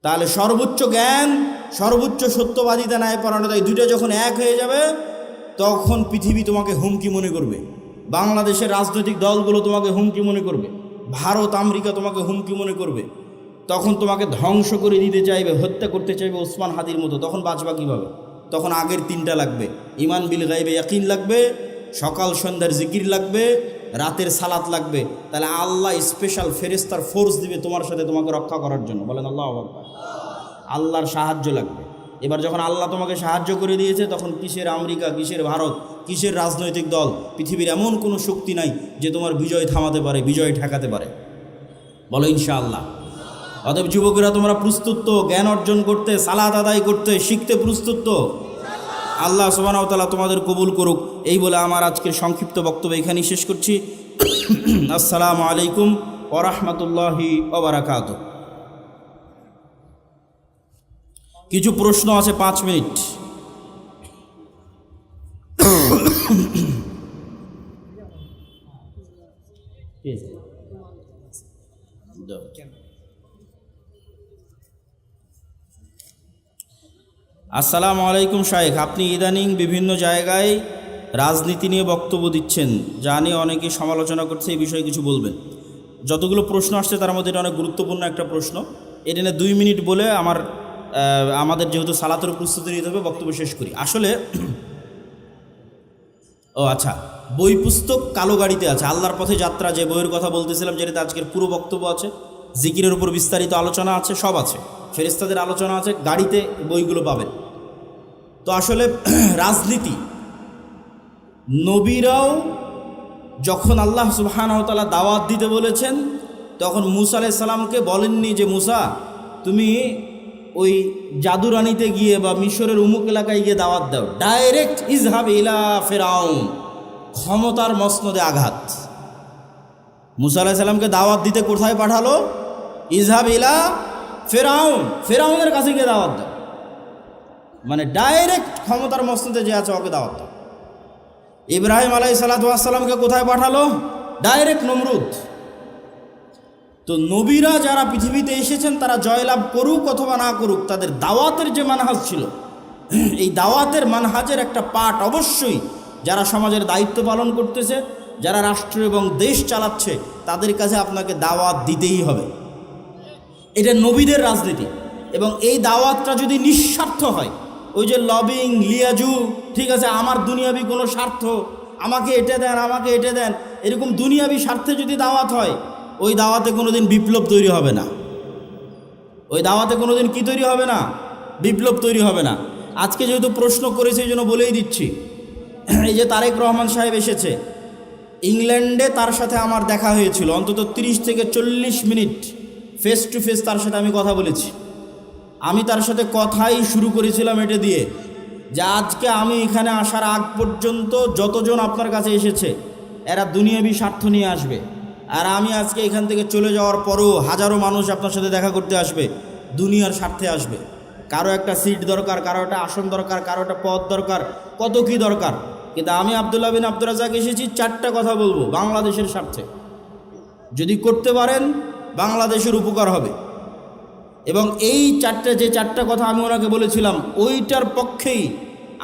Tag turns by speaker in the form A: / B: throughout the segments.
A: তাহলে সর্বোচ্চ জ্ঞান, সর্বোচ্চ সত্যবাদিতা, ন্যায়পরায়ণতা, এই দুইটা যখন এক হয়ে যাবে তখন পৃথিবী তোমাকে হুমকি মনে করবে, বাংলাদেশের রাজনৈতিক দলগুলো তোমাকে হুমকি মনে করবে, ভারত আমেরিকা তোমাকে হুমকি মনে করবে, তখন তোমাকে ধ্বংস করে দিতে চাইবে, হত্যা করতে চাইবে ওসমান হাদির মতো। তখন বাঁচবা কীভাবে? তখন আগের তিনটা লাগবে, ইমান বিল গায়বে ইয়াকিন লাগবে, সকাল সন্ধ্যার জিকির লাগবে, রাতের সালাত লাগবে। তাহলে আল্লাহ স্পেশাল ফেরেশতার ফোর্স দিবে তোমার সাথে, তোমাকে রক্ষা করার জন্য। বলেন আল্লাহু আকবার। আল্লাহর সাহায্য লাগবে। এবার যখন আল্লাহ তোমাকে সাহায্য করে দিয়েছে, তখন কিসের আমেরিকা, কিসের ভারত, কিসের রাজনৈতিক দল, পৃথিবীর এমন কোনো শক্তি নাই যে তোমার বিজয় থামাতে পারে, বিজয় ঠেকাতে পারে। বলো ইনশাআল্লাহ। অতএব যুবকেরা, তোমরা প্রস্তুত তো জ্ঞান অর্জন করতে, সালাত আদায় করতে, শিখতে প্রস্তুত তো? আল্লাহ সুবহানাহু ওয়া তাআলা তোমাদের কবুল করুক। এই বলে আমার আজকের সংক্ষিপ্ত বক্তব্য এখানেই শেষ করছি। আসসালামু আলাইকুম ওয়া রাহমাতুল্লাহি ওয়া বারাকাতুহু। কিছু প্রশ্ন আছে, 5 মিনিট। আসসালামু আলাইকুম শাইখ, আপনি ইদানিং বিভিন্ন জায়গায় রাজনীতি নিয়ে বক্তব্য দিচ্ছেন, যা নিয়ে অনেকে সমালোচনা করছে, এই বিষয়ে কিছু বলবেন? যতগুলো প্রশ্ন আসছে তার মধ্যে এটা অনেক গুরুত্বপূর্ণ একটা প্রশ্ন। এটা নিয়ে 2 মিনিট বলে আমাদের যেহেতু সালাতের প্রস্তুতি নিতে হবে, বক্তব্য শেষ করি। আসলে আচ্ছা, বই পুস্তক কালো গাড়িতে আছে, আল্লাহর পথে যাত্রা যে বইয়ের কথা বলতেছিলাম, যেটাতে আজকের পুরো বক্তব্য আছে, জিকিরের উপর বিস্তারিত আলোচনা আছে, সব আছে, ফেরেশতাদের আলোচনা আছে, গাড়িতে বইগুলো পাবেন। তো আসলে রাজনীতি, নবীরাও যখন আল্লাহ সুবহানাহু ওয়া তাআলা দাওয়াত দিতে বলেছেন, তখন মুসা আলাইহিস সালামকে বলেননি যে মুসা তুমি ওই জাদুরানিতে গিয়ে বা মিশরের উমুক এলাকায় গিয়ে দাওয়াত দাও। ডাইরেক্ট ইজহাব ইলা ফিরাউন, ক্ষমতার মসনদে আঘাত। মুসা আলাইহিস সালামকে দাওয়াত দিতে কোথায় পাঠালো? ইজহাব ইলা ফিরাউন, ফিরাউনের কাছে গিয়ে দাওয়াত দাও, মানে ডাইরেক্ট ক্ষমতার মসনদে যে আছে ওকে দাওয়াত দাও। ইব্রাহিম আলাইহিস সালামকে কোথায় পাঠালো? ডাইরেক্ট নমরুদ। তো নবীরা যারা পৃথিবীতে এসেছেন, তারা জয়লাভ করুক অথবা না করুক, তাদের দাওয়াতের যে মানহাজ ছিল, এই দাওয়াতের মানহাজের একটা পার্ট অবশ্যই যারা সমাজের দায়িত্ব পালন করতেছে, যারা রাষ্ট্র এবং দেশ চালাচ্ছে, তাদের কাছে আপনাকে দাওয়াত দিতেই হবে। এটা নবীদের রাজনীতি। এবং এই দাওয়াতটা যদি নিঃস্বার্থ হয়, ওই যে লবিং, লিয়াজু, ঠিক আছে, আমার দুনিয়াবি কোনো স্বার্থ, আমাকে এটা দেন, আমাকে এটা দেন, এরকম দুনিয়াবি স্বার্থে যদি দাওয়াত হয়, ওই দাওয়াতে কোনোদিন বিপ্লব তৈরি হবে না। ওই দাওয়াতে কোনোদিন কি তৈরি হবে না? বিপ্লব তৈরি হবে না। আজকে যেহেতু প্রশ্ন করেছে, এই জন্য বলেই দিচ্ছি। এই যে তারেক রহমান সাহেব এসেছে, ইংল্যান্ডে তার সাথে আমার দেখা হয়েছিল, অন্তত 30 থেকে 40 মিনিট ফেস টু ফেস তার সাথে আমি কথা বলেছি। আমি তার সাথে কথাই শুরু করেছিলাম এটা দিয়ে, যে আজকে আমি এখানে আসার আগ পর্যন্ত যতজন আপনার কাছে এসেছে, এরা দুনিয়াবি স্বার্থ নিয়ে আসবে, আর আমি আজকে এখান থেকে চলে যাওয়ার পরও হাজারো মানুষ আপনার সাথে দেখা করতে আসবে, দুনিয়ার স্বার্থে আসবে। কারো একটা সিট দরকার, কারো একটা আসন দরকার, কারো একটা পদ দরকার, কত কি দরকার। কিন্তু আমি আব্দুল্লাহ বিন আব্দুর রাজ্জাক এসেছি 4টা কথা বলবো বাংলাদেশের স্বার্থে। যদি করতে পারেন বাংলাদেশের উপকার হবে। এবং এই যে চারটা কথা আমি ওনাকে বলেছিলাম, ওইটার পক্ষেই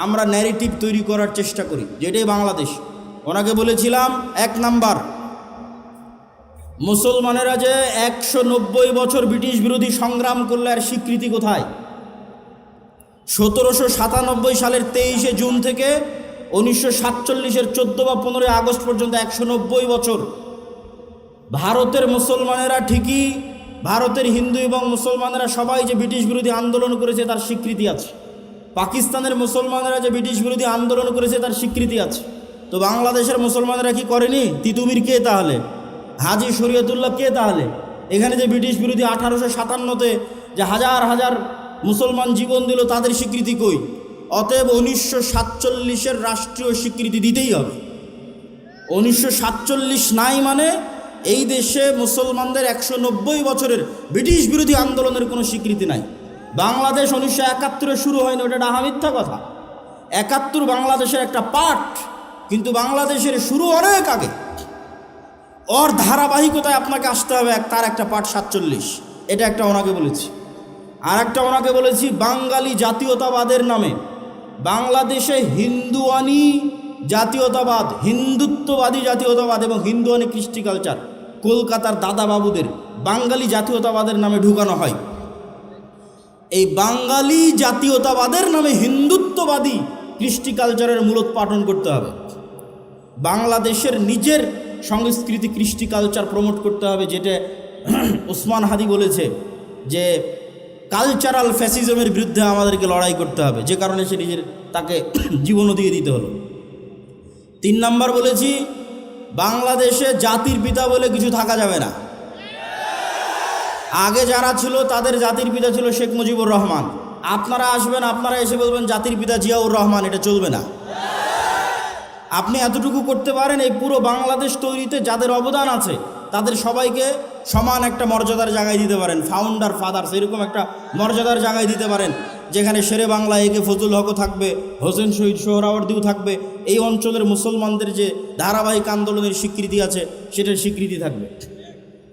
A: আমরা ন্যারেটিভ তৈরি করার চেষ্টা করি, যেটাই বাংলাদেশ। ওনাকে বলেছিলাম, 1 নাম্বার, মুসলমানেরা যে 190 বছর ব্রিটিশ বিরোধী সংগ্রাম করলে আর স্বীকৃতি কোথায়? 1797 সালের 23শে জুন থেকে 1947-এর 14 বা 15 আগস্ট পর্যন্ত 190 বছর ভারতের মুসলমানেরা, ঠিকই ভারতের হিন্দু এবং মুসলমানেরা সবাই যে ব্রিটিশ বিরোধী আন্দোলন করেছে তার স্বীকৃতি আছে। পাকিস্তানের মুসলমানেরা যে ব্রিটিশ বিরোধী আন্দোলন করেছে তার স্বীকৃতি আছে। তো বাংলাদেশের মুসলমানেরা কি করেনি? তিতুমির কে তাহলে? হাজি শরীয়তুল্লাহ কে তাহলে? এখানে যে ব্রিটিশ বিরোধী 1857-তে যে হাজার হাজার মুসলমান জীবন দিল, তাদের স্বীকৃতি কই? অতএব 1947-এর রাষ্ট্রীয় স্বীকৃতি দিতেই হবে। 1947 নাই মানে এই দেশে মুসলমানদের 190 বছরের ব্রিটিশ বিরোধী আন্দোলনের কোনো স্বীকৃতি নাই। বাংলাদেশ 1971-এ শুরু হয়নি, ওটা ডাহা মিথ্যা কথা। 71 বাংলাদেশের একটা পার্ট, কিন্তু বাংলাদেশের শুরু অনেক আগে। ওর ধারাবাহিকতায় আপনাকে আসতে হবে, তার একটা পার্ট 47, এটা একটা ওনাকে বলেছি। আর একটা ওনাকে বলেছি বাঙালি জাতীয়তাবাদের নামে বাংলাদেশে হিন্দুয়ানি জাতীয়তাবাদ, হিন্দুত্ববাদী জাতীয়তাবাদ এবং হিন্দুয়ানি কৃষ্টি কালচার কলকাতার দাদা বাবুদের বাঙালি জাতীয়তাবাদের নামে ঢুকানো হয়। এই বাঙালি জাতীয়তাবাদের নামে হিন্দুত্ববাদী কৃষ্টি কালচারের মূলোৎপাটন করতে হবে। বাংলাদেশের নিজের সংস্কৃতি কৃষ্টি কালচার প্রমোট করতে হবে, যেটা ওসমান হাদি বলেছে যে কালচারাল ফ্যাসিজমের বিরুদ্ধে আমাদেরকে লড়াই করতে হবে, যে কারণে সে নিজের তাকে জীবনও দিয়ে দিতে হলো। 3 নাম্বার বলেছি বাংলাদেশে জাতির পিতা বলে কিছু থাকা যাবে না। আগে যারা ছিল তাদের জাতির পিতা ছিল শেখ মুজিবুর রহমান। আপনারা আসবেন, আপনারা এসে বলবেন জাতির পিতা জিয়াউর রহমান, এটা চলবে না। আপনি এতটুকু করতে পারেন, এই পুরো বাংলাদেশ তৈরিতে যাদের অবদান আছে তাদের সবাইকে সমান একটা মর্যাদার জায়গায় দিতে পারেন, ফাউন্ডার ফাদার্স এরকম একটা মর্যাদার জায়গায় দিতে পারেন, যেখানে শেরে বাংলা একে ফজল হকও থাকবে, হোসেন শহীদ সোহরাওয়ার্দীও থাকবে। এই অঞ্চলের মুসলমানদের যে ধারাবাহিক আন্দোলনের স্বীকৃতি আছে সেটার স্বীকৃতি থাকবে।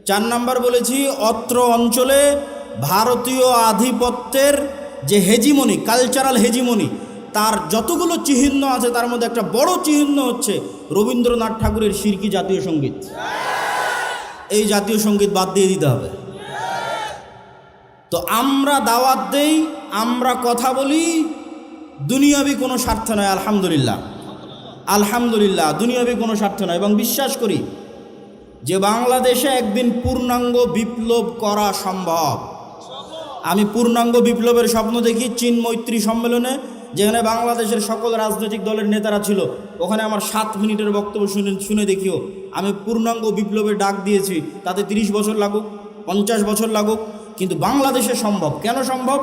A: 4 নাম্বার বলেছি অত্র অঞ্চলে ভারতীয় আধিপত্যের যে হেজিমনি, কালচারাল হেজিমনি, তার যতগুলো চিহ্ন আছে তার মধ্যে একটা বড় চিহ্ন হচ্ছে রবীন্দ্রনাথ ঠাকুরের শিরকি জাতীয় সঙ্গীত। এই জাতীয় সঙ্গীত বাদ দিয়ে দিতে হবে। তো আমরা দাওয়াত দেই, আমরা কথা বলি, দুনিয়াবি কোনো স্বার্থ নয়। আলহামদুলিল্লাহ, আলহামদুলিল্লাহ, দুনিয়াবি কোনো স্বার্থ নয়। এবং বিশ্বাস করি যে বাংলাদেশে একদিন পূর্ণাঙ্গ বিপ্লব করা সম্ভব। আমি পূর্ণাঙ্গ বিপ্লবের স্বপ্ন দেখি চীন মৈত্রী সম্মেলনে, যেখানে বাংলাদেশের সকল রাজনৈতিক দলের নেতারা ছিল। ওখানে আমার 7 মিনিটের বক্তব্য শুনে দেখিও আমি পূর্ণাঙ্গ বিপ্লবের ডাক দিয়েছি। তাতে 30 বছর লাগুক, 50 বছর লাগুক, কিন্তু বাংলাদেশে সম্ভব। কেন সম্ভব?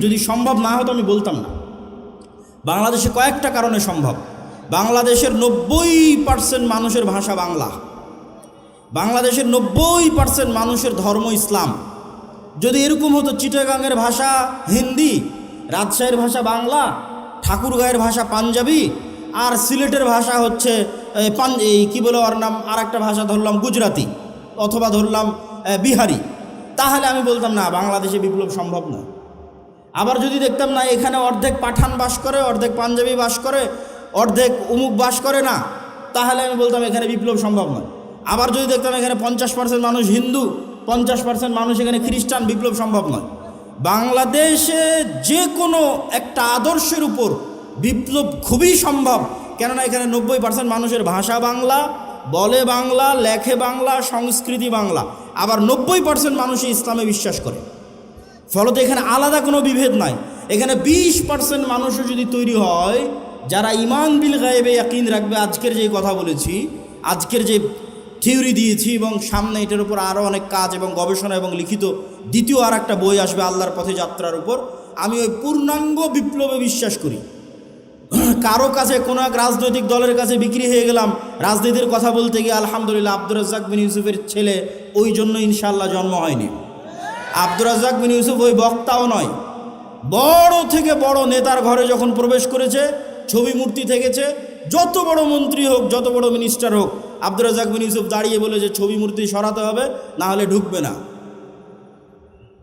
A: যদি সম্ভব না হতো আমি বলতাম না। বাংলাদেশে কয়েকটা কারণে সম্ভব। বাংলাদেশের 90% মানুষের ভাষা বাংলা, বাংলাদেশের 90% মানুষের ধর্ম ইসলাম। যদি এরকম হতো চিটাগাংয়ের ভাষা হিন্দি, রাজশাহীর ভাষা বাংলা, ঠাকুরগাঁয়ের ভাষা পাঞ্জাবি, আর সিলেটের ভাষা হচ্ছে কি বলে ওর নাম, আর একটা ভাষা ধরলাম গুজরাতি অথবা ধরলাম বিহারি, তাহলে আমি বলতাম না বাংলাদেশে বিপ্লব সম্ভব না। আবার যদি দেখতাম না এখানে অর্ধেক পাঠান বাস করে, অর্ধেক পাঞ্জাবি বাস করে, অর্ধেক উমুক বাস করে না, তাহলে আমি বলতাম এখানে বিপ্লব সম্ভব নয়। আবার যদি দেখতাম এখানে 50% মানুষ হিন্দু, 50% মানুষ এখানে খ্রিস্টান, বিপ্লব সম্ভব নয়। বাংলাদেশে যে কোনো একটা আদর্শের উপর বিপ্লব খুবই সম্ভব, কেননা এখানে 90% মানুষের ভাষা বাংলা, বলে বাংলা, লেখে বাংলা, সংস্কৃতি বাংলা। আবার 90% মানুষই ইসলামে বিশ্বাস করে। ফলত এখানে আলাদা কোনো বিভেদ নাই। এখানে 20% মানুষও যদি তৈরি হয় যারা ইমান বিল গায়েবে ইয়াকিন রাখবে, আজকের যে কথা বলেছি, আজকের যে থিওরি দিয়েছি, এবং সামনে এটার উপর আরও অনেক কাজ এবং গবেষণা এবং লিখিত দ্বিতীয় আর একটা বই আসবে আল্লাহর পথে যাত্রার উপর। আমি ওই পূর্ণাঙ্গ বিপ্লবে বিশ্বাস করি। কারো কাছে কোনো এক রাজনৈতিক দলের কাছে বিক্রি হয়ে গেলাম রাজনীতির কথা বলতে গিয়ে, আলহামদুলিল্লাহ আব্দুর রাজ্জাক বিন ইউসুফের ছেলে ওই জন্য ইনশাআল্লাহ জন্ম হয়নি। আব্দুর রাজ্জাক বিন ইউসুফ ওই বক্তাও নয়, বড় থেকে বড় নেতার ঘরে যখন প্রবেশ করেছে ছবি মূর্তি থেকেছে, যত বড় মন্ত্রী হোক, যত বড় মিনিস্টার হোক, আব্দুর রাজ্জাক বিন ইউসুফ দাঁড়িয়ে বলে যে ছবি মূর্তি সরাতে হবে, না হলে ঢুকবে না।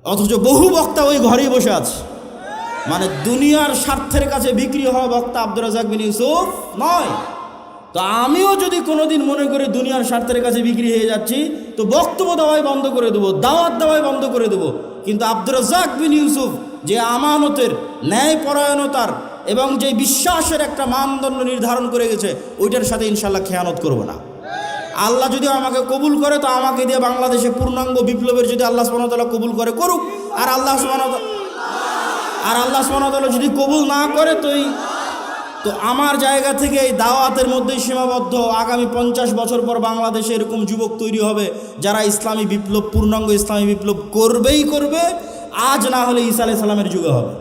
A: অথচ বহু বক্তা ওই ঘরেই বসে আছে। মানে দুনিয়ার স্বার্থের কাছে বিক্রি হওয়া বক্তা আব্দুর রাজ্জাক বিন ইউসুফ নয়। তো আমিও যদি কোনোদিন মনে করি দুনিয়ার স্বার্থের কাছে বিক্রি হয়ে যাচ্ছি, তো বক্তব্য দেওয়াই বন্ধ করে দেবো, দাওয়াত দেওয়াই বন্ধ করে দেবো। কিন্তু আব্দুর রাজ্জাক বিন ইউসুফ যে আমানতের, ন্যায়পরায়ণতার এবং যে বিশ্বাসের একটা মানদণ্ড নির্ধারণ করে গেছে, ওইটার সাথে ইনশাল্লাহ খেয়ানত করব না। আল্লাহ যদি আমাকে কবুল করে তো আমাকে দিয়ে বাংলাদেশে পূর্ণাঙ্গ বিপ্লবের যদি আল্লাহ সুবহানাহু ওয়া তাআলা কবুল করে করুক, আর আল্লাহ সুবহানাহু ওয়া তাআলা যদি কবুল না করে তো আমার জায়গা থেকে এই দাওয়াতের মধ্যেই সীমাবদ্ধ। আগামী 50 বছর পর বাংলাদেশে এরকম যুবক তৈরি হবে যারা ইসলামী বিপ্লব, পূর্ণাঙ্গ ইসলামী বিপ্লব করবেই করবে, আজ না হলে ঈসা আলাইহিস সালামের যুগে হবে।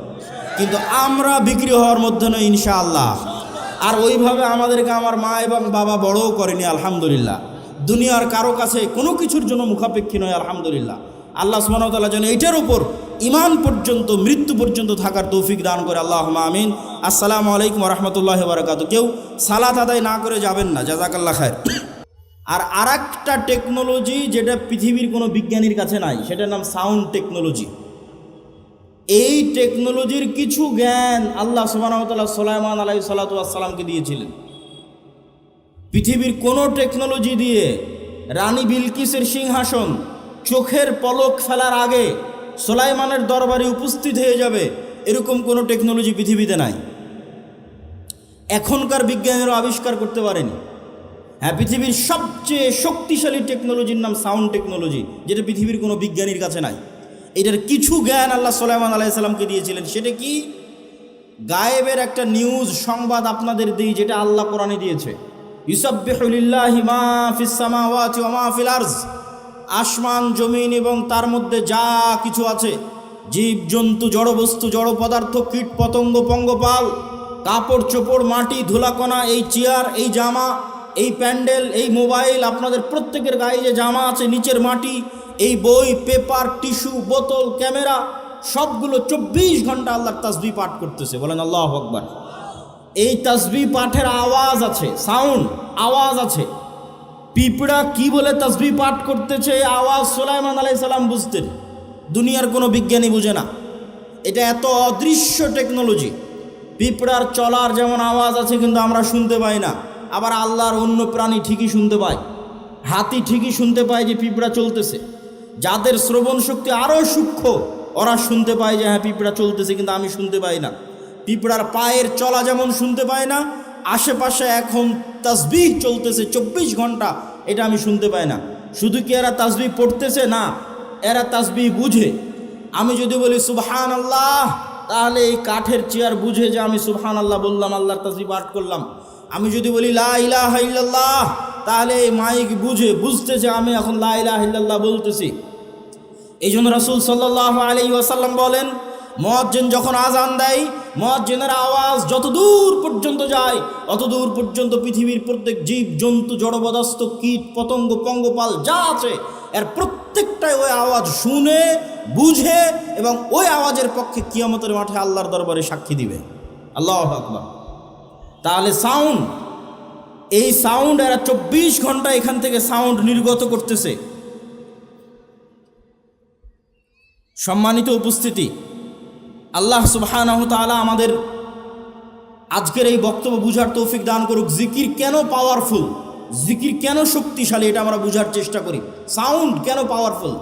A: কিন্তু আমরা বিক্রি হওয়ার মধ্যে নই ইনশাআল্লাহ। আর ওইভাবে আমাদেরকে আমার মা এবং বাবা বড়ও করেনি, আলহামদুলিল্লাহ। দুনিয়ার কারো কাছে কোনো কিছুর জন্য মুখাপেক্ষী নয়, আলহামদুলিল্লাহ। আল্লাহ সুবহানাহু ওয়া তাআলা যেন এইটার উপর ইমান পর্যন্ত, মৃত্যু পর্যন্ত থাকার তৌফিক দান করে, আল্লাহুম্মা আমিন। আসসালামু আলাইকুম ওয়া রাহমাতুল্লাহি ওয়া বারাকাতুহু। কেউ সালাত আদায় না করে যাবেন না, জাযাকাল্লাহ খায়ের। আর আরেকটা টেকনোলজি যেটা পৃথিবীর কোনো বিজ্ঞানীর কাছে নাই, সেটার নাম সাউন্ড টেকনোলজি। এই টেকনোলজির কিছু জ্ঞান আল্লাহ সুবহানাহু ওয়া তাআলা সুলাইমান আলাইহিস সালাতু ওয়াস সালামকে দিয়েছিলেন। পৃথিবীর কোনো টেকনোলজি দিয়ে রানী বিলকিসের সিংহাসন চোখের পলক ফেলার আগে সুলাইমানের দরবারে উপস্থিত হয়ে যাবে, এরকম কোনো টেকনোলজি পৃথিবীতে নাই। এখনকার বিজ্ঞানীরা আবিষ্কার করতে পারেনি। হ্যাঁ, পৃথিবীর সবচেয়ে শক্তিশালী টেকনোলজির নাম সাউন্ড টেকনোলজি, যেটা পৃথিবীর কোনো বিজ্ঞানীর কাছে নাই। এটার কিছু জ্ঞান আল্লাহ সুলাইমান আলাইহিস সালামকে দিয়েছিলেন। সেটা কি? গায়েবের একটা নিউজ সংবাদ আপনাদের দিই, যেটা আল্লাহ কোরআনে দিয়েছে। ইউসাব্বিহু লিল্লাহি মা ফিস সামাওয়াতি ওয়া মা ফিল আরজ, আসমান জমিন এবং তার মধ্যে যা কিছু আছে, জীব জন্তু, জড়বস্তু, জড় পদার্থ, কীট পতঙ্গ, পঙ্গপাল, কাপড় চোপড়, মাটি, ধুলাকণা, এই চেয়ার, এই জামা, এই প্যান্ডেল, এই মোবাইল, আপনাদের প্রত্যেকের গায়ে যে জামা আছে, নিচের মাটি, এই বই, পেপার, টিস্যু, বোতল, ক্যামেরা, সবগুলো 24 ঘন্টা আল্লাহর তাসবিহ পাঠ করতেছে। বলেন আল্লাহু আকবার। এই তাসবিহ পাঠের আওয়াজ আছে, সাউন্ড, আওয়াজ আছে। পিঁপড়া কি বলে তাসবিহ পাঠ করতেছে, আওয়াজ সুলাইমান আলাইহিস সালাম বুঝতেন। দুনিয়ার কোনো বিজ্ঞানী বুঝে না। এটা এত অদৃশ্য টেকনোলজি। পিঁপড়ার চলার যেমন আওয়াজ আছে, কিন্তু আমরা শুনতে পাই না। আবার আল্লাহর অন্য প্রাণী ঠিকই শুনতে পায়। হাতি ঠিকই শুনতে পায় যে পিঁপড়া চলতেছে। যাদের শ্রবণ শক্তি আরও সূক্ষ্ম, ওরা শুনতে পায় যে হ্যাঁ পিঁপড়া চলতেছে, কিন্তু আমি শুনতে পাই না। পিঁপড়ার পায়ের চলা যেমন শুনতে পাই না, আশেপাশে এখন তাসবিহ চলতেছে 24 ঘন্টা, এটা আমি শুনতে পাই না। শুধু কি এরা তাসবিহ পড়তেছে? না, এরা তাসবিহ বুঝে। আমি যদি বলি সুবহানাল্লাহ, তাহলে এই কাঠের চেয়ার বুঝে যে আমি সুবহানাল্লাহ বললাম, আল্লাহর তাসবিহ পাঠ করলাম। আমি যদি বলি লা ইলাহা ইল্লাল্লাহ, তাহলে এই মাইক বুঝতেছে আমি এখন লা ইলাহা ইল্লাল্লাহ বলতেছি। এই জন্য রাসূল সাল্লাল্লাহু আলাইহি ওয়াসাল্লাম বলেন, মুয়াজ্জিন যখন আজান দেয়, মুয়াজ্জিনের আওয়াজ যত দূর পর্যন্ত যায়, অত দূর পর্যন্ত পৃথিবীর প্রত্যেক জীব জন্তু, জড়পদার্থ, কীট পতঙ্গ, পঙ্গপাল যা আছে, এর প্রত্যেকটাই ওই আওয়াজ শুনে, বুঝে এবং ওই আওয়াজের পক্ষে কিয়ামতের মাঠে আল্লাহর দরবারে সাক্ষী দিবে। আল্লাহু আকবার। তাহলে সাউন্ড, এই সাউন্ড এরা 24 ঘন্টা এখান থেকে সাউন্ড নির্গত করতেছে। সম্মানিত উপস্থিতি, আল্লাহ সুবহানাহু তাআলা আমাদের আজকের এই বক্তব্য বুঝার তৌফিক দান করুক। জিকির কেন পাওয়ারফুল, জিকির কেন শক্তিশালী, এটা আমরা বুঝার চেষ্টা করি। সাউন্ড কেন পাওয়ারফুল?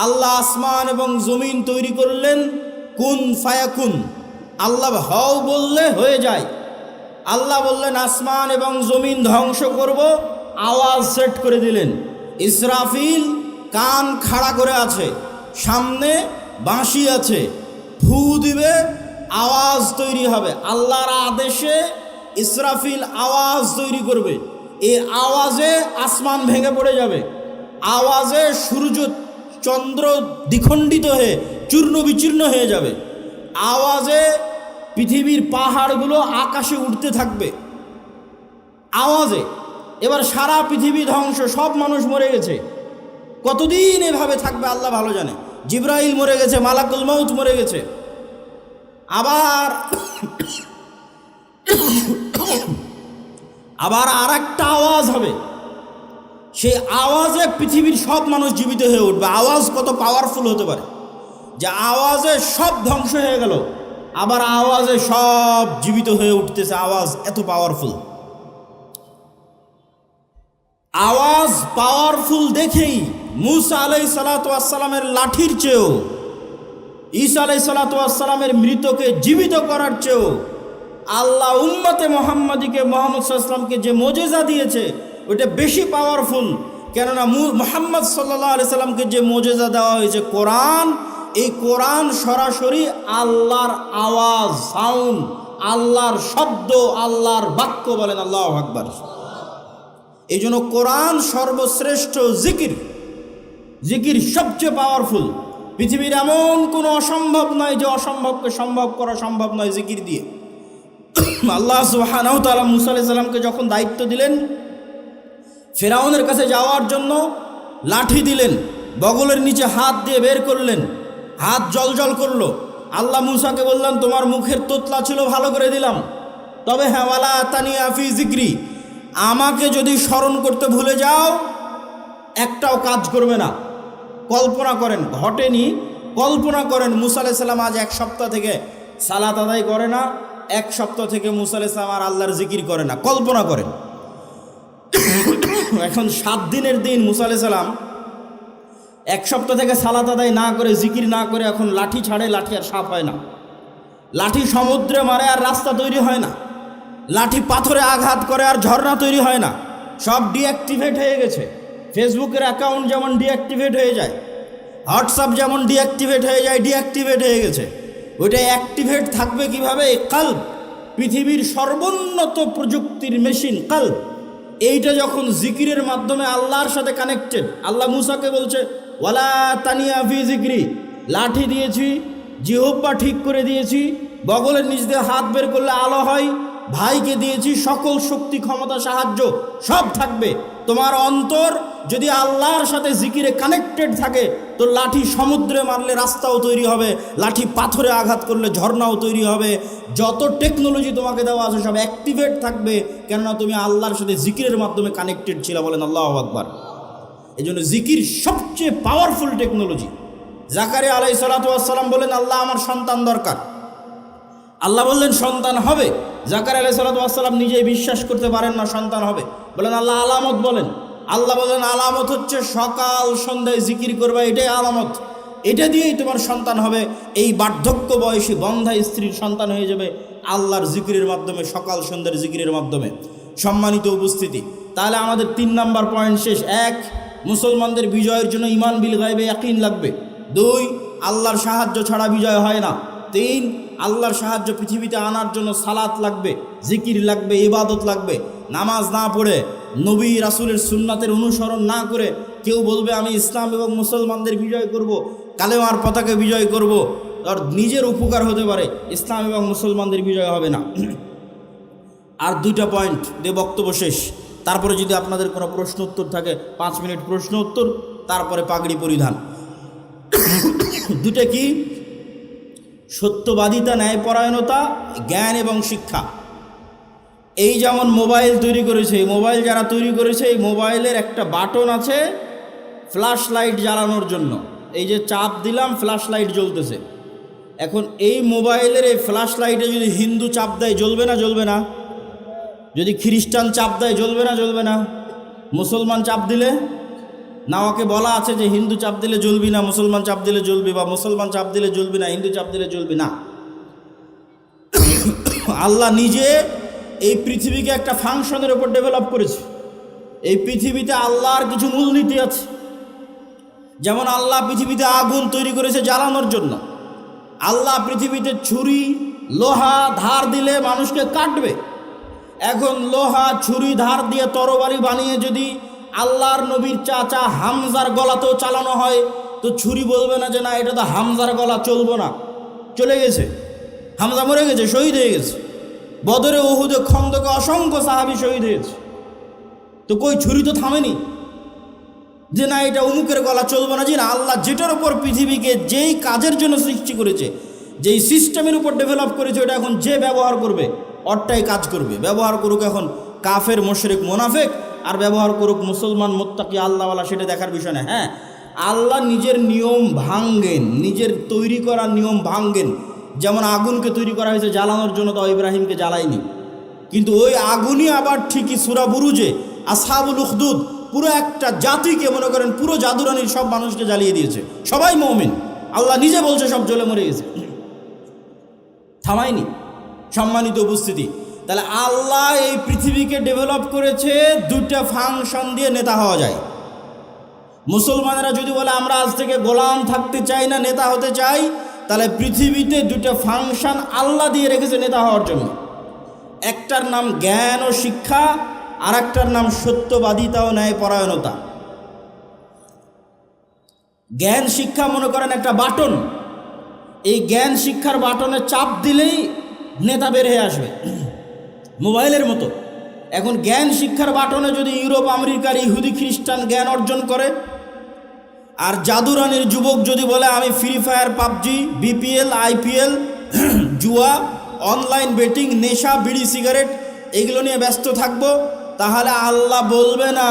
A: আল্লাহ আসমান এবং জমিন তৈরি করলেন কুন ফায়াকুন, আল্লাহ হও বললে হয়ে যায়। আল্লাহ বললেন আসমান এবং জমিন ধ্বংস করব, আওয়াজ সেট করে দিলেন। ইসরাফিল কান খাড়া করে আছে, সামনে বাঁশি আছে, ফু দিবে, আওয়াজ তৈরি হবে। আল্লাহর আদেশে ইসরাফিল আওয়াজ তৈরি করবে। এই আওয়াজে আসমান ভেঙে পড়ে যাবে, আওয়াজে সূর্য চন্দ্র দ্বিখণ্ডিত হয়ে চূর্ণ বিচূর্ণ হয়ে যাবে, আওয়াজে পৃথিবীর পাহাড়গুলো আকাশে উঠতে থাকবে আওয়াজে। এবার সারা পৃথিবী ধ্বংস, সব মানুষ মরে গেছে। কতদিন এভাবে থাকবে আল্লাহ ভালো জানে। জিব্রাইল মরে গেছে, মালাকুল মউত মরে গেছে। আবার আরেকটা আওয়াজ হবে, সেই আওয়াজে পৃথিবীর সব মানুষ জীবিত হয়ে উঠবে। আওয়াজ কত পাওয়ারফুল হতে পারে যে আওয়াজে সব ধ্বংস হয়ে গেল, আবার আওয়াজে সব জীবিত হয়ে উঠতেছে। আওয়াজ এত পাওয়ারফুল। আওয়াজ পাওয়ারফুল দেখেই মুসা আলাইহিস সালাতু ওয়াস সালামের লাঠির চেয়েও, ঈসা আলাইহিস সালাতু ওয়াস সালামের মৃতকে জীবিত করার চেয়েও আল্লাহ উম্মতে মুহাম্মাদিকে, মুহাম্মদ সাল্লাল্লাহু আলাইহি ওয়াসাল্লামকে যে মুজিজা দিয়েছে ওটা বেশি পাওয়ারফুল। কেননা মুহাম্মদ সাল্লাল্লাহু আলাইহি ওয়াসাল্লামকে যে মুজিজা দেওয়া হয়েছে কোরআন, এই কোরআন সরাসরি আল্লাহর আওয়াজ, সাউন্ড, আল্লাহর শব্দ, আল্লাহর বাক্য। বলেন আল্লাহু আকবার। এই জন্য কোরআন সর্বশ্রেষ্ঠ জিকির, জিকির সবচেয়ে পাওয়ারফুল। পৃথিবীর এমন কোনো অসম্ভব নয় যে অসম্ভবকে সম্ভব করা সম্ভব নয় জিকির দিয়ে। আল্লাহ সুবহানাহু ওয়া তাআলা মুসা আলাইহিস সালামকে যখন দায়িত্ব দিলেন ফেরাউনের কাছে যাওয়ার জন্য, লাঠি দিলেন, বগলের নিচে হাত দিয়ে বের করলেন, হাত জলজল করলো। আল্লাহ মুসাকে বললেন তোমার মুখের তোতলা ছিল ভালো করে দিলাম, তবে হ্যাঁ ওয়ালা তানিয়া ফি জিক্রি, আমাকে যদি স্মরণ করতে ভুলে যাও একটাও কাজ করবে না। কল্পনা করেন, ঘটেনি, কল্পনা করেন মুসা আলাইহিস সালাম আজ 1 সপ্তাহ থেকে সালাত আদায় করে না, 1 সপ্তাহ থেকে মুসা আলাইহিস সালাম আর আল্লাহর জিকির করে না, কল্পনা করেন। এখন 7 দিনের দিন মুসা আলাইহিস সালাম 1 সপ্তাহ থেকে সালাত আদায় না করে, জিকির না করে, এখন লাঠি ছাড়ে, লাঠি আর সাপ হয় না, লাঠি সমুদ্রে মারে আর রাস্তা তৈরি হয় না, লাঠি পাথরে আঘাত করে আর ঝর্ণা তৈরি হয় না, সব ডিঅ্যাক্টিভেট হয়ে গেছে। ফেসবুকের অ্যাকাউন্ট যেমন ডিঅ্যাক্টিভেট হয়ে যায়, হোয়াটসঅ্যাপ যেমন ডিঅ্যাক্টিভেট হয়ে যায়, ডিঅ্যাক্টিভেট হয়ে গেছে। ওইটা অ্যাক্টিভেট থাকবে কিভাবে? কাল্ব, পৃথিবীর সর্বোন্নত প্রযুক্তির মেশিন কাল্ব, এইটা যখন জিকিরের মাধ্যমে আল্লাহর সাথে কানেক্টেড। আল্লাহ মুসাকে বলছে ওয়ালা তানিয়া ফি জিকরি, লাঠি দিয়েছি, জিহ্বা ঠিক করে দিয়েছি, বগলের নিচ দিয়ে হাত বের করলে আলো হয়, ভাইকে দিয়েছি সকল শক্তি ক্ষমতা সাহায্য সব থাকবে। তোমার অন্তর যদি আল্লাহর সাথে জিকিরে কানেক্টেড থাকে তো লাঠি সমুদ্রে মারলে রাস্তাও তৈরি হবে, লাঠি পাথরে আঘাত করলে ঝর্ণাও তৈরি হবে। যত টেকনোলজি তোমাকে দেওয়া আছে সব অ্যাক্টিভেট থাকবে, কেননা তুমি আল্লাহর সাথে জিকিরের মাধ্যমে কানেক্টেড ছিল। বলেন আল্লাহু আকবার। এই জন্য জিকির সবচেয়ে পাওয়ারফুল টেকনোলজি। জাকারিয়া আলাইহিস সালাতু ওয়াস সালাম বলেন আল্লাহ আমার সন্তান দরকার, আল্লাহ বললেন সন্তান হবে। জাকারিয়া আলাইহিস সালাতু ওয়াস সালাম নিজেই বিশ্বাস করতে পারেন না সন্তান হবে, বলেন আল্লাহ আলামত বলেন। আল্লাহ বলেন আলামত হচ্ছে সকাল সন্ধ্যায় জিকির করবে, এটাই আলামত, এটা দিয়েই তোমার সন্তান হবে। এই বার্ধক্য বয়সী বন্ধা স্ত্রীর সন্তান হয়ে যাবে আল্লাহর জিকিরের মাধ্যমে, সকাল সন্ধ্যার জিকিরের মাধ্যমে। সম্মানিত উপস্থিতি, তাহলে আমাদের 3 নাম্বার পয়েন্ট শেষ। 1, মুসলমানদের বিজয়ের জন্য ঈমান বিল গায়বে ইয়াকিন লাগবে। 2, আল্লাহর সাহায্য ছাড়া বিজয় হয় না। 3, আল্লাহর সাহায্য পৃথিবীতে আনার জন্য সালাত লাগবে, জিকির লাগবে, ইবাদত লাগবে। নামাজ না পড়ে, নবী রাসূলের সুন্নাতের অনুসরণ না করে কেউ বলবে আমি ইসলাম এবং মুসলমানদের বিজয় করব, কালেমার পতাকা বিজয় করব, আর নিজের উপকার হতে পারে, ইসলাম এবং মুসলমানদের বিজয় হবে না। আর 2টা পয়েন্ট দিয়ে বক্তব্য শেষ। তারপরে যদি আপনাদের কোনো প্রশ্ন উত্তর থাকে 5 মিনিট প্রশ্ন উত্তর, তারপরে পাগড়ি পরিধান। 2টা কি? সত্যবাদিতা, ন্যায়পরায়ণতা, জ্ঞান এবং শিক্ষা। এই যেমন মোবাইল তৈরি করেছে, এই মোবাইল যারা তৈরি করেছে, এই মোবাইলের একটা বাটন আছে ফ্ল্যাশ লাইট জ্বালানোর জন্য। এই যে চাপ দিলাম ফ্ল্যাশ লাইট জ্বলতেছে। এখন এই মোবাইলের এই ফ্ল্যাশ লাইটে যদি হিন্দু চাপ দেয় জ্বলবে না? জ্বলবে না। যদি খ্রিস্টান চাপ দেয় জ্বলবে না? জ্বলবে না। মুসলমান চাপ দিলে না, ওকে বলা আছে যে হিন্দু চাপ দিলে জ্বলবি না, মুসলমান চাপ দিলে জ্বলবি, বা মুসলমান চাপ দিলে জ্বলবি না, হিন্দু চাপ দিলে জ্বলবি না। আল্লাহ নিজে এই পৃথিবীকে একটা ফাংশনের উপর ডেভেলপ করেছে। এই পৃথিবীতে আল্লাহর কিছু মূলনীতি আছে। যেমন আল্লাহ পৃথিবীতে আগুন তৈরি করেছে জ্বালানোর জন্য। আল্লাহ পৃথিবীতে ছুরি, লোহা ধার দিলে মানুষকে কাটবে। এখন লোহা, ছুরি ধার দিয়ে তরবারি বানিয়ে যদি আল্লাহর নবীর চাচা হামজার গলাতেও চালানো হয় তো ছুরি বলবে না যে না এটা তো হামজার গলা, চলবো না। চলে গেছে, হামজা মরে গেছে, শহীদ হয়ে গেছে। বদরে, উহুদে, খন্দকে অসংখ্য সাহাবী শহীদ হয়েছে। তো কই ছুরি তো থামেনি যে না এটা অমুকের গলা, চলবো না। জি না, আল্লাহ যেটার উপর পৃথিবীকে যেই কাজের জন্য সৃষ্টি করেছে, যেই সিস্টেমের উপর ডেভেলপ করেছে, ওটা এখন যে ব্যবহার করবে অরটাই কাজ করবে। ব্যবহার করুক এখন কাফের, মুশরিক, মুনাফিক, আর ব্যবহার করুক মুসলমান, মুত্তাকি, আল্লাহওয়ালা, সেটা দেখার বিষয় না। হ্যাঁ, আল্লাহ নিজের নিয়ম ভাঙ্গেন, নিজের তৈরি করা নিয়ম ভাঙ্গেন। যেমন আগুনকে তৈরি করা হয়েছে জ্বালানোর জন্য, তো ইব্রাহিমকে জ্বালায়নি, কিন্তু ওই আগুনই আবার ঠিকই সূরা বুরুজে আসহাবুল উখদুদ পুরো একটা জাতিকে, মনে করেন পুরো জাদুরানির সব মানুষকে জ্বালিয়ে দিয়েছে। সবাই মুমিন, আল্লাহ নিজে বলছে সব জ্বলে মরে গেছে, থামায়নি। সম্মানিত উপস্থিতি, তাহলে আল্লাহ এই পৃথিবীকে ডেভেলপ করেছে 2টা ফাংশন দিয়ে নেতা হওয়া যায়। মুসলমানেরা যদি বলে আমরা আজ থেকে গোলাম থাকতে চাই না, নেতা হতে চাই, তাহলে পৃথিবীতে 2টা ফাংশন আল্লাহ দিয়ে রেখেছে নেতা হওয়ার জন্য। একটার নাম জ্ঞান ও শিক্ষা, আর একটার নাম সত্যবাদিতা ও ন্যায়পরায়ণতা। জ্ঞান শিক্ষা মনে করেন একটা বাটন, এই জ্ঞান শিক্ষার বাটনে চাপ দিলেই নেতা বের হয়ে আসবে, মোবাইলের মতো। এখন জ্ঞান শিক্ষার বাটনে যদি ইউরোপ আমেরিকার ইহুদি খ্রিস্টান জ্ঞান অর্জন করে, আর জাদুরানির যুবক যদি বলে আমি free fire, PUBG, BPL, IPL, জুয়া, অনলাইন বেটিং, নেশা, বিড়ি, সিগারেট এগুলো নিয়ে ব্যস্ত থাকবো, তাহলে আল্লাহ বলবে না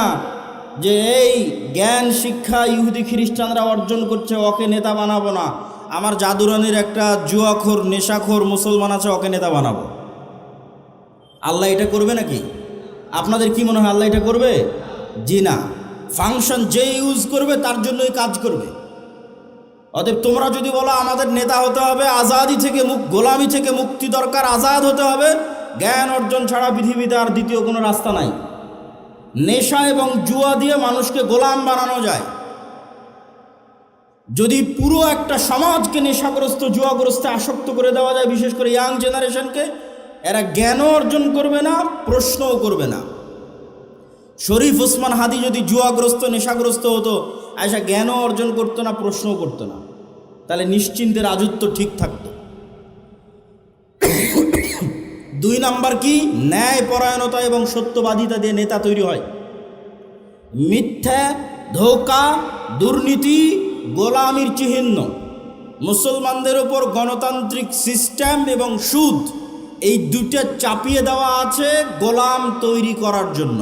A: যে এই জ্ঞান শিক্ষা ইহুদি খ্রিস্টানরা অর্জন করছে, ওকে নেতা বানাবো না। আমার জাদুরানির একটা জুয়াখোর নেশাখোর মুসলমান আছে, ওকে নেতা বানাবো। আল্লাহ এটা করবে নাকি? আপনাদের কি মনে হয় আল্লাহ এটা করবে? জি না। ফাংশন যে ইউজ করবে তার জন্যই কাজ করবে। অতএব তোমরা যদি বলো আমাদের নেতা হতে হবে, আজাদি থেকে গোলামি থেকে মুক্তি দরকার, আজাদ হতে হবে, জ্ঞান অর্জন ছাড়া পৃথিবীতে আর দ্বিতীয় কোনো রাস্তা নাই। নেশা এবং জুয়া দিয়ে মানুষকে গোলাম বানানো যায়। যদি পুরো একটা সমাজকে নেশাগ্রস্ত জুয়াগ্রস্তে আসক্ত করে দেওয়া যায়, বিশেষ করে ইয়াং জেনারেশনকে, এরা জ্ঞানও অর্জন করবে না, প্রশ্নও করবে না। শরীফ ওসমান হাদি যদি জুয়াগ্রস্ত নেশাগ্রস্ত হতো, আয়সা জ্ঞানও অর্জন করতো না, প্রশ্নও করতো না, তাহলে নিশ্চিন্তে রাজত্ব ঠিক থাকতো। 2 নাম্বার কি? ন্যায় পরায়ণতা এবং সত্যবাদিতা দিয়ে নেতা তৈরি হয়। মিথ্যা, ধোঁকা, দুর্নীতি, গোলামির চিহ্ন। মুসলমানদের ওপর গণতান্ত্রিক সিস্টেম এবং সুদ, এই দুটো চাপিয়ে দেওয়া আছে গোলাম তৈরি করার জন্য।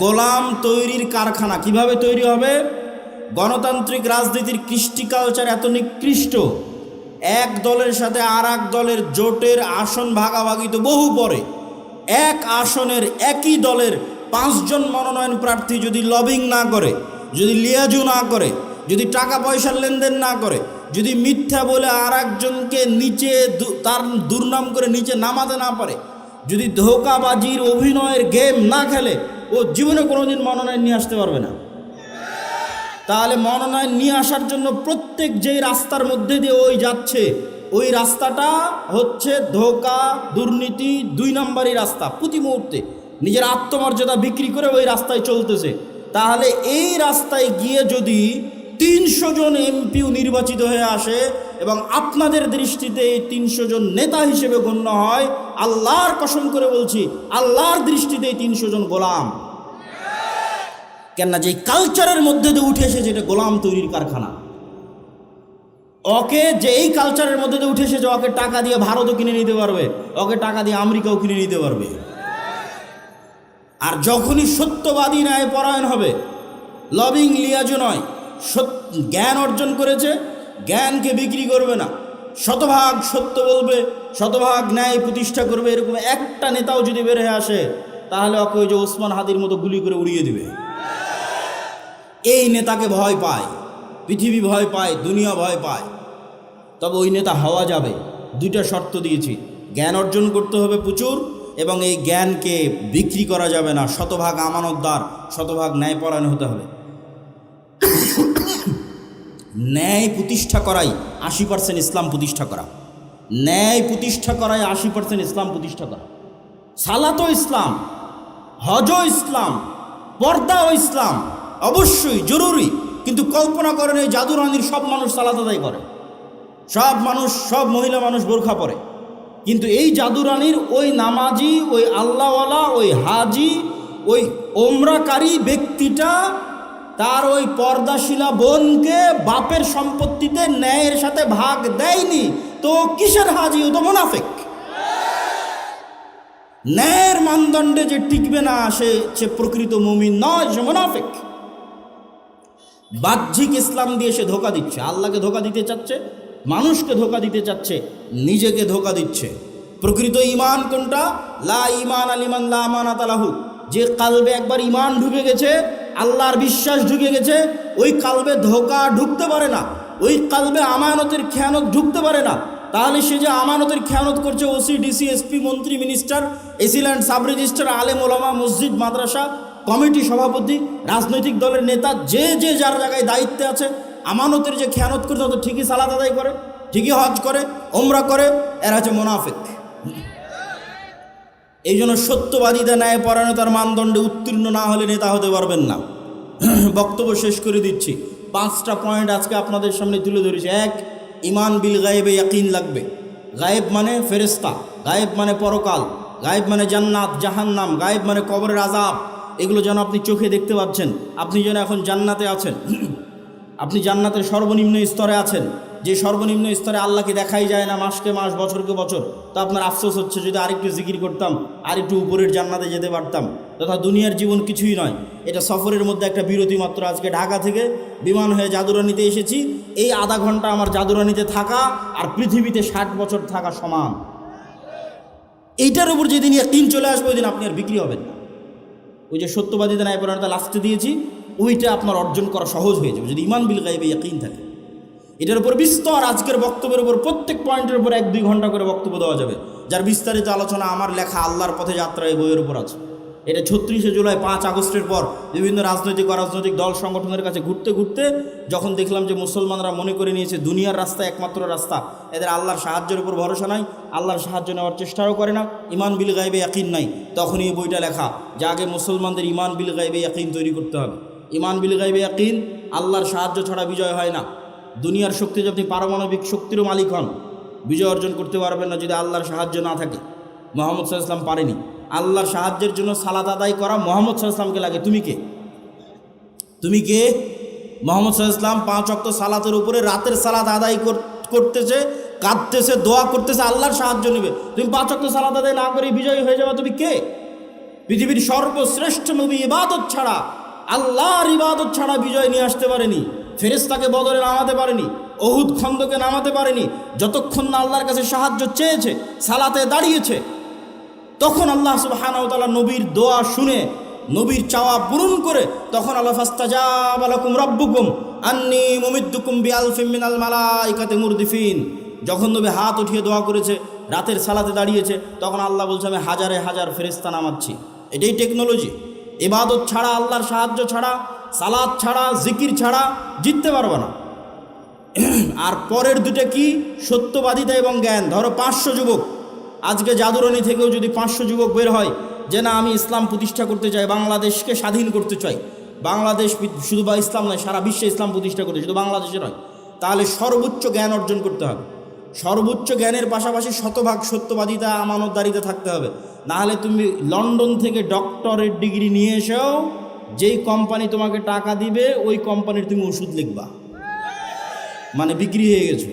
A: গোলাম তৈরির কারখানা কিভাবে তৈরি হবে? গণতান্ত্রিক রাজনীতির কৃষ্টি কালচার এত নিকৃষ্ট, এক দলের সাথে আর এক দলের জোটের আসন ভাগাভাগি তো বহু পরে। এক আসনের একই দলের 5 জন মনোনয়ন প্রার্থী যদি লবিং না করে, যদি লিয়াজু না করে, যদি টাকা পয়সার লেনদেন না করে, যদি মিথ্যা বলে আর একজনকে নিচে তার দুর্নাম করে নিচে নামাতে না পারে, যদি ধোঁকাবাজির অভিনয়ের গেম না খেলে, ও জীবনে কোনোদিন মনোনয়ন নিয়ে আসতে পারবে না। তাহলে মনোনয়ন নিয়ে আসার জন্য প্রত্যেক যেই রাস্তার মধ্যে দিয়ে ওই যাচ্ছে, ওই রাস্তাটা হচ্ছে ধোঁকা, দুর্নীতি, 2 নম্বরই রাস্তা। প্রতি মুহূর্তে নিজের আত্মমর্যাদা বিক্রি করে ওই রাস্তায় চলতেছে। তাহলে এই রাস্তায় গিয়ে যদি 300 জন এমপিও নির্বাচিত হয়ে আসে এবং আপনাদের দৃষ্টিতে এই 300 জন নেতা হিসেবে গণ্য হয়, আল্লাহর কসম করে বলছি, আল্লাহর দৃষ্টিতে এই 300 জন গোলাম। কেননা যে কালচারের মধ্যে দিয়ে উঠে এসেছে, এটা গোলাম তৈরির কারখানা। ওকে যে এই কালচারের মধ্যে দিয়ে উঠে এসেছে, ওকে টাকা দিয়ে ভারতও কিনে নিতে পারবে, ওকে টাকা দিয়ে আমেরিকাও কিনে নিতে পারবে। আর যখনই সত্যবাদী ন্যায় পরায়ণ হবে, লবিং লিয়াজু নয়, জ্ঞান অর্জন করেছে, জ্ঞানকে বিক্রি করবে না, শতভাগ সত্য বলবে, শতভাগ ন্যায় প্রতিষ্ঠা করবে, এরকম একটা নেতাও যদি বের হয়ে আসে, তাহলে ওকে ওই যে ওসমান হাদির মতো গুলি করে উড়িয়ে দিবে। এই নেতাকে ভয় পায় পৃথিবী, ভয় পায় দুনিয়া, ভয় পায়। তবে ওই নেতা হওয়া যাবে, 2টা শর্ত দিয়েছি। জ্ঞান অর্জন করতে হবে প্রচুর, এবং এই জ্ঞানকে বিক্রি করা যাবে না, শতভাগ আমানতদার, শতভাগ ন্যায়পরায়ণ হতে হবে। ন্যায় প্রতিষ্ঠা করাই 80% ইসলাম প্রতিষ্ঠা করা। ন্যায় প্রতিষ্ঠা করাই 80% ইসলাম প্রতিষ্ঠা করা। সালাতও ইসলাম, হজও ইসলাম, পর্দাও ইসলাম, অবশ্যই জরুরি। কিন্তু কল্পনা করেন এই জাদুরানির সব মানুষ সালাত আদায় করে, সব মহিলা মানুষ বোরখা পরে, কিন্তু এই জাদুরানির ওই নামাজি, ওই আল্লাহওয়ালা, ওই হাজি, ওই ওমরাকারী ব্যক্তিটা তার ওই পর্দাশীলা বোনকে বাপের সম্পত্তিতে ন্যায়ের সাথে ভাগ দেয়নি, তো কিসের হাজি? ও তো মুনাফিক। ন্যায়ের মানদণ্ডে যে টিকবে না, সে প্রকৃত মুমিন নয়, সে মুনাফিক। বাহ্যিক ইসলাম দিয়ে সে ধোকা দিচ্ছে, আল্লাহকে ধোকা দিতে চাচ্ছে, মানুষকে ধোকা দিতে চাচ্ছে, নিজেকে ধোকা দিচ্ছে। প্রকৃত ঈমান কোনটা? লা ঈমান লিমান লা আমানাত লাহু। যে কালবে একবার ঈমান ঢুকে গেছে, আল্লাহর বিশ্বাস ঢুকে গেছে, ওই কালবে ধোকা ঢুকতে পারে না, ওই কালবে আমানতের খেয়ানত ঢুকতে পারে না। তাহলে সে যে আমানতের খেয়ানত করছে, ওসি, ডিসি, এসপি, মন্ত্রী, মিনিস্টার, এসিল্যান্ড, সাব রেজিস্ট্রার, আলেম ওলামা, মসজিদ, মাদ্রাসা, কমিটি সভাপতি, রাজনৈতিক দলের নেতা, যে যার জায়গায় দায়িত্বে আছে, আমানতের যে খেয়ানত করতে হতো, ঠিকই সালাত আদায় করে, ঠিকই হজ করে, ওমরা করে, এরা হচ্ছে মুনাফিক। এই জন্য সত্যবাদিতা, ন্যায় পরায়ণতার মানদণ্ডে উত্তীর্ণ না হলে নেতা হতে পারবেন না। বক্তব্য শেষ করে দিচ্ছি। 5টা পয়েন্ট আজকে আপনাদের সামনে তুলে ধরেছি। 1, ঈমান বিল গায়েবে ইয়াকিন লাগবে। গায়েব মানে ফেরেশতা, গায়েব মানে পরকাল, গায়েব মানে জান্নাত জাহান্নাম, গায়েব মানে কবরের আযাব। এগুলো যেন আপনি চোখে দেখতে পাচ্ছেন, আপনি যেন এখন জান্নাতে আছেন, আপনি জান্নাতের সর্বনিম্ন স্তরে আছেন, যে সর্বনিম্ন স্তরে আল্লাহকে দেখাই যায় না, মাসকে মাস বছরকে বছর, তো আপনার আফসোস হচ্ছে যদি আরেকটু জিকির করতাম, আরেকটু উপরের জান্নাতে যেতে পারতাম। তথা দুনিয়ার জীবন কিছুই নয়, এটা সফরের মধ্যে একটা বিরতি মাত্র। আজকে ঢাকা থেকে বিমান হয়ে জাদুরানিতে এসেছি, এই আধা ঘন্টা আমার জাদুরানিতে থাকা আর পৃথিবীতে 60 বছর থাকা সমান। এইটার উপর যেদিন ইয়াকিন চলে আসবে ওই দিন আপনি আর বিক্রি হবেন না। ওই যে সত্যবাদীতে ন্যায়পরায়ণতা লাস্টে দিয়েছি, ওইটা আপনার অর্জন করা সহজ হয়ে যাবে যদি ঈমান বিল গায়বে ইয়াকিন থাকে। এটার উপর বিস্তর আজকের বক্তব্যের উপর প্রত্যেক পয়েন্টের উপর 1-2 ঘন্টা করে বক্তব্য দেওয়া যাবে, যার বিস্তারিত আলোচনা আমার লেখা আল্লাহর পথে যাত্রা এই বইয়ের উপর আছে। এটা 36শে জুলাই 5 আগস্টের পর বিভিন্ন রাজনৈতিক অরাজনৈতিক দল সংগঠনের কাছে ঘুরতে ঘুরতে যখন দেখলাম যে মুসলমানরা মনে করে নিয়েছে দুনিয়ার রাস্তা একমাত্র রাস্তা, এদের আল্লাহর সাহায্যের উপর ভরসা নাই, আল্লাহর সাহায্য নেওয়ার চেষ্টাও করে না, ঈমান বিল গায়বে ইয়াকিন নাই, তখনই এই বইটা লেখা যে আগে মুসলমানদের ঈমান বিল গায়বে ইয়াকিন তৈরি করতে হবে। ঈমান বিল গায়বে ইয়াকিন, আল্লাহর সাহায্য ছাড়া বিজয় হয় না। দুনিয়ার শক্তি যদি পারমাণবিক শক্তিরও মালিক হন, বিজয় অর্জন করতে পারবেন না যদি আল্লাহর সাহায্য না থাকে। মুহাম্মদ সাল্লাল্লাহু আলাইহি ওয়াসাল্লাম পারেনি। আল্লাহর সাহায্যের জন্য সালাত আদায় করা মুহাম্মদ সাল্লাল্লাহু আলাইহি ওয়াসাল্লামকে লাগে। তুমি কে? তুমি কে? মুহাম্মদ সাল্লাল্লাহু আলাইহি ওয়াসাল্লাম 5 ওয়াক্ত সালাতের উপরে রাতের সালাত আদায় করতেছে, কাঁদতেছে, দোয়া করতেছে, আল্লাহর সাহায্য নেবে। তুমি 5 ওয়াক্ত সালাত আদায় না করে বিজয়ী হয়ে যাবে, তুমি কে? পৃথিবীর সর্বশ্রেষ্ঠ নবী ইবাদত ছাড়া, আল্লাহর ইবাদত ছাড়া বিজয় নিয়ে আসতে পারেনি। ফেরেশতাকে বদরে নামাতে পারেনি, উহুদ খন্দকে নামাতে পারেনি। যতক্ষণ না আল্লাহর কাছে সাহায্য চেয়েছে, সালাতে দাঁড়িয়েছে, তখন আল্লাহ সুবহানাহু ওয়া তাআলা নবীর দোয়া শুনে, নবীর চাওয়া পূরণ করে, তখন আল্লাহ ফাস্তাজাবা লাকুম রাব্বুকুম আন্নী মুমিদ্দুকুম বিআলফিন মিনাল মালাইকাতি মুরদিফিন। যখন নবী হাত উঠিয়ে দোয়া করেছে, রাতের সালাতে দাঁড়িয়েছে, তখন আল্লাহ বলছে আমি হাজারে হাজার ফেরেশতা নামাচ্ছি। এটাই টেকনোলজি। ইবাদত ছাড়া, আল্লাহর সাহায্য ছাড়া, সালাত ছাড়া, জিকির ছাড়া জিততে পারবে না। আর পরের দুটো কি? সত্যবাদিতা এবং জ্ঞান। ধরো 500 যুবক, আজকে জাদুরানি থেকেও যদি 500 যুবক বের হয় যে না আমি ইসলাম প্রতিষ্ঠা করতে চাই, বাংলাদেশকে স্বাধীন করতে চাই, বাংলাদেশ শুধু বা ইসলাম নয় সারা বিশ্বে ইসলাম প্রতিষ্ঠা করতে, শুধু বাংলাদেশে নয়, তাহলে সর্বোচ্চ জ্ঞান অর্জন করতে হবে। সর্বোচ্চ জ্ঞানের পাশাপাশি শতভাগ সত্যবাদিতা, আমানতদারিতা থাকতে হবে। নাহলে তুমি লন্ডন থেকে ডক্টরেট ডিগ্রি নিয়ে এসেও যেই কোম্পানি তোমাকে টাকা দিবে ওই কোম্পানির তুমি ওষুধ লিখবা, মানে বিক্রি হয়ে গেছো।